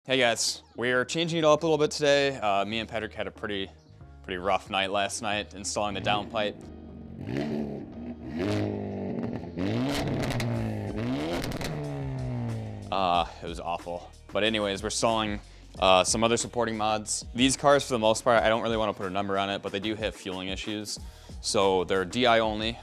Hey guys, we're changing it up a little bit today. Me and Patrick had a pretty rough night last night installing the downpipe. It was awful. But anyways, we're installing some other supporting mods. These cars, for the most part, I don't really want to put a number on it, but they do have fueling issues. So they're DI only,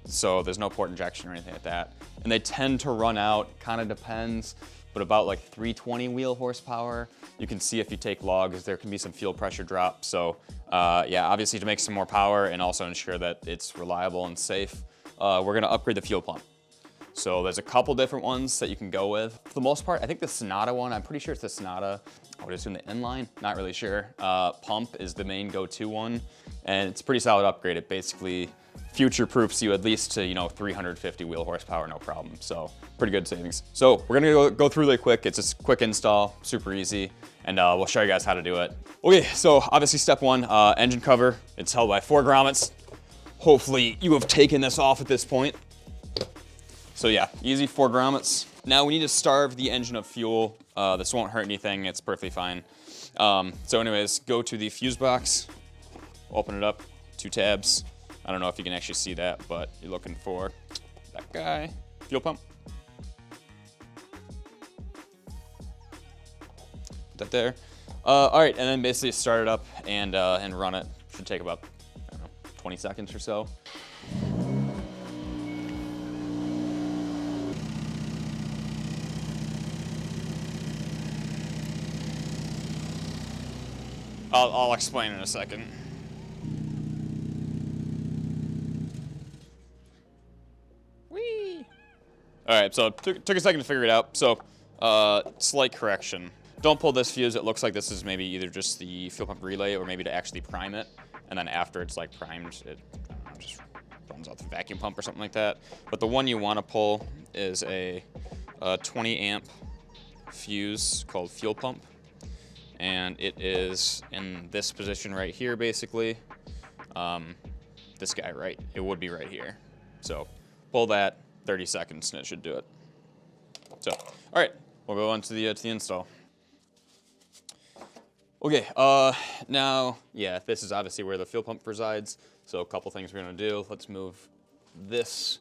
so there's no port injection or anything like that. And they tend to run out, kind of depends, but about like 320 wheel horsepower. You can see if you take logs, there can be some fuel pressure drop. So yeah, obviously to make some more power and also ensure that it's reliable and safe, we're gonna upgrade the fuel pump. So there's a couple different ones that you can go with. For the most part, I think the Sonata one, I'm pretty sure it's the Sonata, I would assume the inline, not really sure. Pump is the main go-to one, and it's a pretty solid upgrade. It basically future-proofs you at least to, 350 wheel horsepower, no problem. So pretty good savings. So we're gonna go through really quick. It's a quick install, super easy, and we'll show you guys how to do it. Okay, so obviously step one, engine cover. It's held by 4 grommets. Hopefully you have taken this off at this point. So yeah, easy 4 grommets. Now we need to starve the engine of fuel. This won't hurt anything, it's perfectly fine. So anyways, go to the fuse box, open it up, 2 tabs. I don't know if you can actually see that, but you're looking for that guy, fuel pump. Put that there. All right, and then basically start it up and run it. Should take about, I don't know, 20 seconds or so. I'll explain in a second. Whee! All right, so it took a second to figure it out. So, slight correction. Don't pull this fuse. It looks like this is maybe either just the fuel pump relay or maybe to actually prime it. And then after it's like primed, it just runs out the vacuum pump or something like that. But the one you want to pull is a 20 amp fuse called fuel pump. And it is in this position right here, basically. This guy, right? It would be right here. So pull that, 30 seconds, and it should do it. So, all right, we'll go on to the install. Okay, now, yeah, this is obviously where the fuel pump resides. So a couple things we're gonna do. Let's move this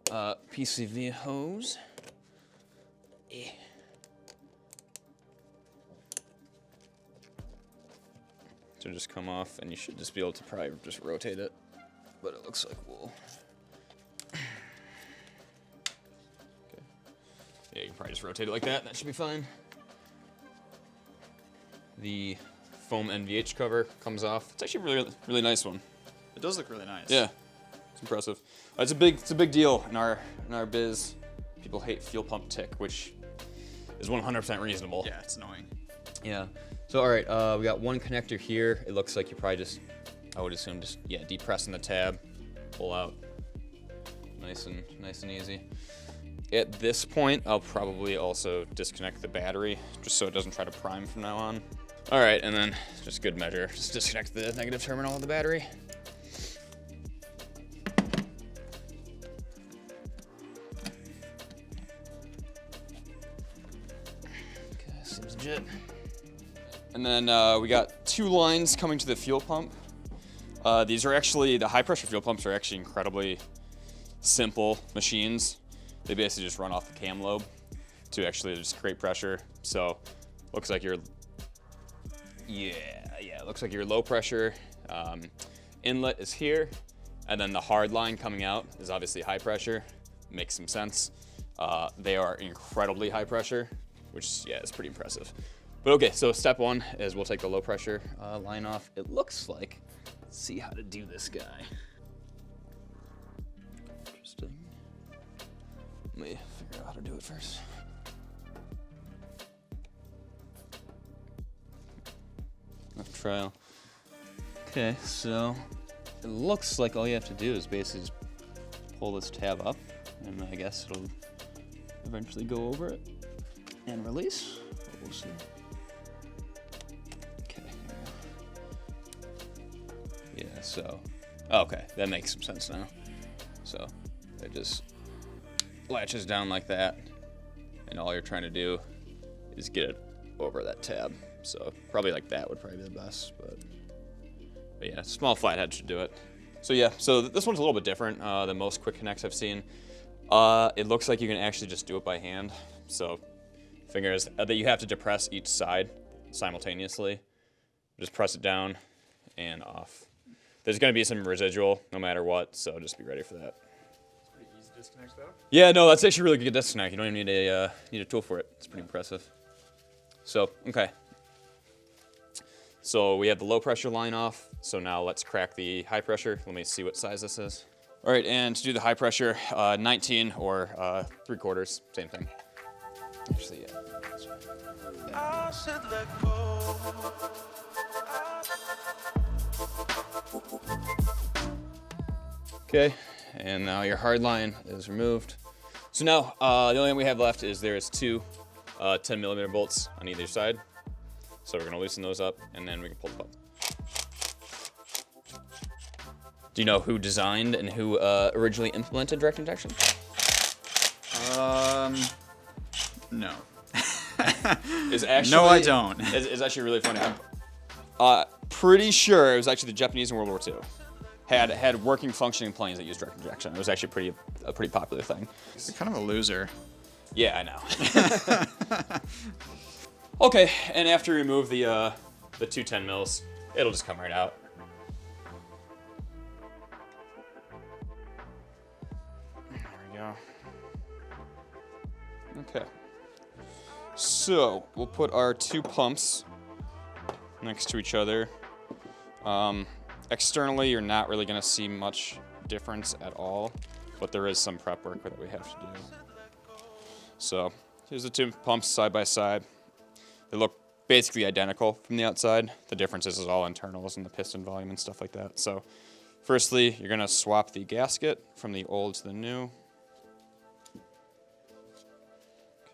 PCV hose. So just come off, and you should just be able to probably just rotate it. But it looks like we'll... Okay. Yeah, you can probably just rotate it like that, and that should be fine. The foam NVH cover comes off. It's actually a really nice one. It does look really nice. Yeah, it's impressive. It's a big deal in our biz. People hate fuel pump tick, which is 100% reasonable. Yeah, it's annoying. Yeah. So all right, we got one connector here. It looks like you probably just, I would assume, just depressing the tab, pull out, nice and easy. At this point, I'll probably also disconnect the battery just so it doesn't try to prime from now on. All right, and then just good measure, just disconnect the negative terminal of the battery. Okay, seems legit. And then we got 2 lines coming to the fuel pump. These are actually, the high pressure fuel pumps are actually incredibly simple machines. They basically just run off the cam lobe to actually just create pressure. So looks like it looks like your low pressure inlet is here. And then the hard line coming out is obviously high pressure. Makes some sense. They are incredibly high pressure, which is pretty impressive. But okay, so step 1 is we'll take the low pressure line off. It looks like, let's see how to do this guy. Interesting. Let me figure out how to do it first. Left trial. Okay, so it looks like all you have to do is basically just pull this tab up, and I guess it'll eventually go over it and release. We'll see. Yeah, so, okay, that makes some sense now. So, it just latches down like that, and all you're trying to do is get it over that tab. So probably like that would probably be the best, but yeah, small flathead should do it. So yeah, so this one's a little bit different than most quick connects I've seen. It looks like you can actually just do it by hand. So fingers that you have to depress each side simultaneously. Just press it down and off. There's going to be some residual no matter what, so just be ready for that. It's pretty easy to disconnect though. Yeah, no, that's actually really good disconnect. You don't even need a tool for it. It's pretty impressive. So, okay. So we have the low pressure line off. So now let's crack the high pressure. Let me see what size this is. All right, and to do the high pressure, 19 or 3/4, same thing. Actually, yeah. I should let go. Okay, and now your hard line is removed. So now the only thing we have left is there's two 10mm bolts on either side. So we're gonna loosen those up and then we can pull them up. Do you know who designed and who originally implemented direct injection? No. No, I don't. It's actually really funny. I'm pretty sure it was actually the Japanese in World War II. Had working functioning planes that used direct injection. It was actually a pretty popular thing. You're kind of a loser. Yeah, I know. Okay, and after you remove the 2 10mm, it'll just come right out. There we go. Okay. So we'll put our 2 pumps next to each other. Externally, you're not really going to see much difference at all, but there is some prep work that we have to do. So here's the 2 pumps side by side. They look basically identical from the outside. The difference is all internals and the piston volume and stuff like that. So firstly, you're going to swap the gasket from the old to the new.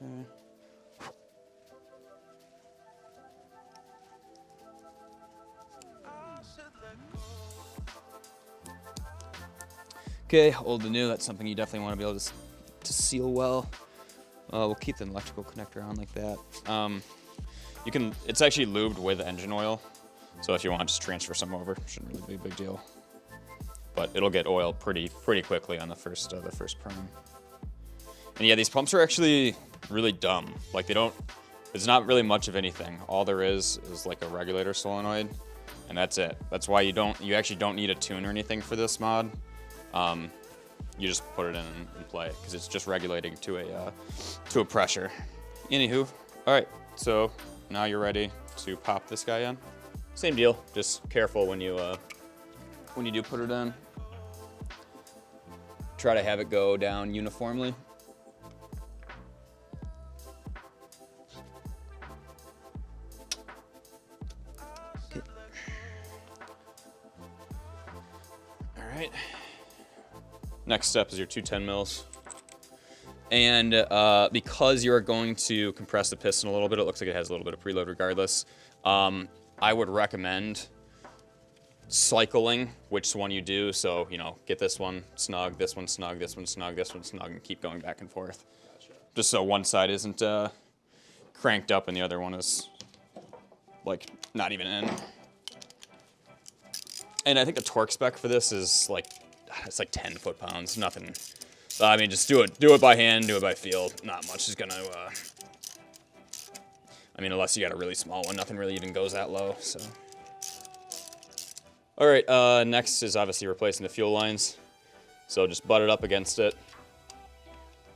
Okay. Okay, old to new, that's something you definitely want to be able to seal well. We'll keep the electrical connector on like that. It's actually lubed with engine oil, so if you want to just transfer some over, shouldn't really be a big deal. But it'll get oil pretty quickly on the first prime. And yeah, these pumps are actually really dumb. Like there's not really much of anything. All there is like a regulator solenoid, and that's it. That's why you actually don't need a tune or anything for this mod. You just put it in and play because it's just regulating to a pressure. Anywho, all right. So now you're ready to pop this guy in. Same deal. Just careful when you do put it in. Try to have it go down uniformly. Okay. All right. Next step is your 2 10mm. And because you're going to compress the piston a little bit, it looks like it has a little bit of preload regardless. I would recommend cycling which one you do. So, get this one snug, this one snug, this one snug, this one snug, and keep going back and forth. Gotcha. Just so one side isn't cranked up and the other one is like not even in. And I think the torque spec for this is it's like 10 foot-pounds, nothing. I mean, just do it by hand, do it by feel. Not much is gonna, unless you got a really small one, nothing really even goes that low, so. All right, next is obviously replacing the fuel lines. So just butt it up against it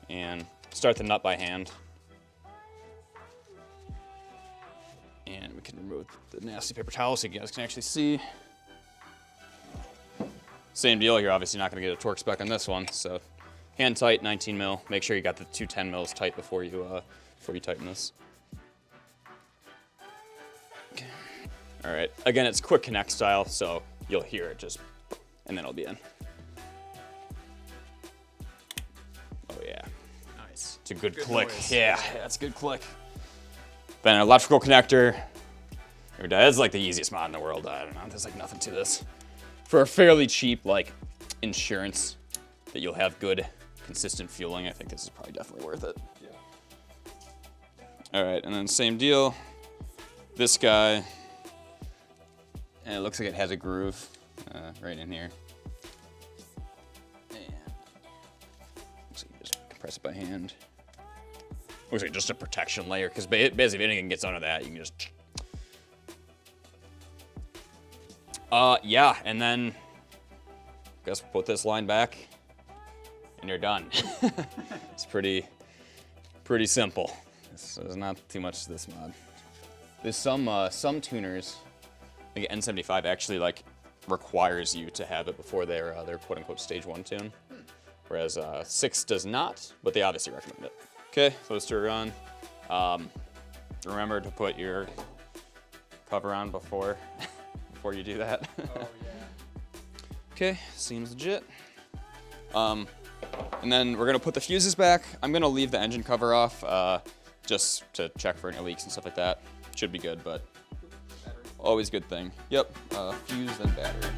and start the nut by hand. And we can remove the nasty paper towel so you guys can actually see. Same deal, you're obviously not gonna get a torque spec on this one, so hand tight, 19 mil. Make sure you got the 2 10mm tight before you tighten this. Okay. All right, again, it's quick connect style, so you'll hear it just, and then it'll be in. Oh yeah. Nice. It's a good click. Noise. Yeah, that's a good click. Then an electrical connector. That's like the easiest mod in the world. I don't know, there's like nothing to this. For a fairly cheap, insurance that you'll have good, consistent fueling, I think this is probably definitely worth it. Yeah. All right, and then same deal. This guy, and it looks like it has a groove right in here. And looks like you just compress it by hand. Looks like just a protection layer, because basically if anything gets under that, you can just... yeah, and then I guess we'll put this line back, and you're done. It's pretty simple. There's not too much to this mod. There's some tuners, like N75 actually like requires you to have it before their quote unquote stage 1 tune, whereas 6 does not, but they obviously recommend it. Okay, so let's turn it on. Remember to put your cover on before you do that. Oh, yeah. Okay, seems legit. And then we're gonna put the fuses back. I'm gonna leave the engine cover off just to check for any leaks and stuff like that. Should be good, but always good thing. Yep, fuse and battery.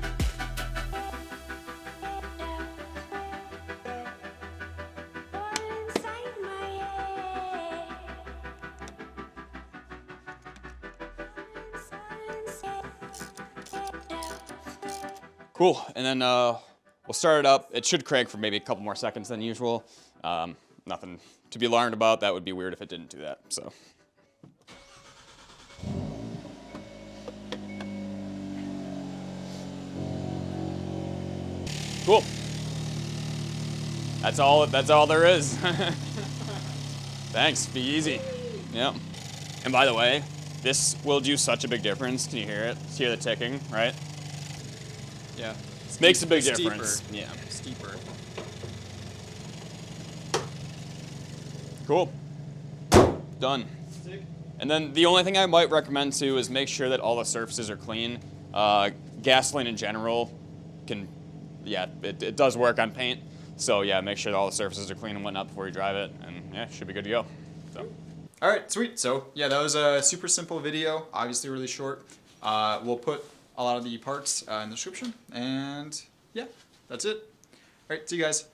Cool, and then we'll start it up. It should crank for maybe a couple more seconds than usual. Nothing to be alarmed about. That would be weird if it didn't do that, so. Cool. That's all there is. Thanks, be easy. Yep. And by the way, this will do such a big difference. Can you hear it? Hear the ticking, right? Yeah. Makes a big Steeper. difference. Yeah. Steeper. Cool. Done. And then the only thing I might recommend too is make sure that all the surfaces are clean. Gasoline in general it does work on paint. So yeah, make sure that all the surfaces are clean and whatnot before you drive it, and yeah, should be good to go. So. All right, sweet. So yeah, that was a super simple video, obviously really short. We'll put a lot of the parts in the description, and yeah, that's it. All right, see you guys.